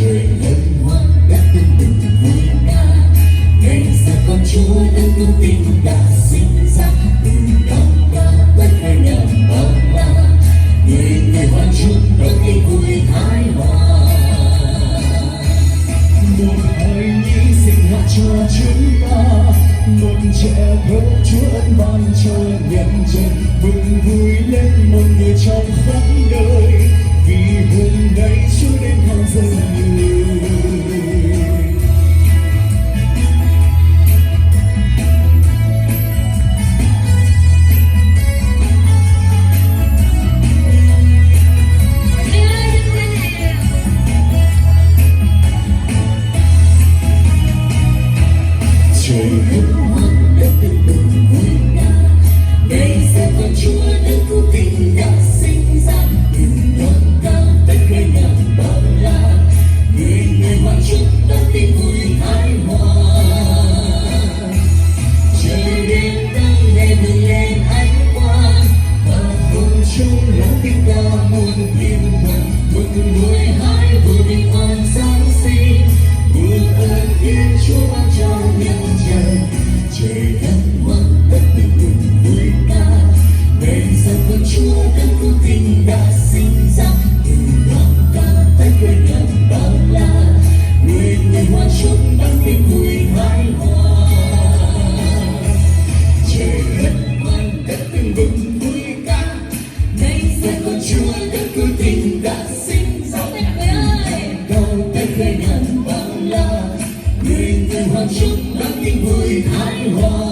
trời hân hoan đất tung bừng vui ca. Ngày ra con Chúa đất tung tin đã sinh ra, từ đón ca tất cả nhà bao la. Người người hoan chúc đón tin vui thái hòa. Một hài nhi sinh ra cho chúng ta, một trẻ thơ Chúa ân ban cho nhân dân. Mừng vui lên một người trong khắp đời, vì hôm nay Chúa đến thăm dân người. Trời hân hoan đất tưng bừng vui ca. Ngày ra con Chúa đất cứu tinh đã sinh ra, từ đón ca tất cả nhà bao la. Người người hoan chúc đón tin vui thái hòa. Trời đêm nắng ngày mừng lên ánh quang, và cùng chung lòng tiếng ca muôn thiên thần. Mừng vui hái vui bình an Giáng sinh, mừng ơn Thiên Chúa ban cho nhân dân. Trời hân hoan đất tưng bừng vui ca. Ngày ra con Chúa đất cứu tinh đã sinh ra, từ đón ca tất cả nhà bao la. Người người hoan chúc đón tin vui thái hòa. Trời hân hoan đất tưng bừng vui ca. Ngày ra con Chúa đất cứu tinh đã sinh ra, cao tất cả nhà bao la. Người người hoan chúc đón tin vui thái hòa.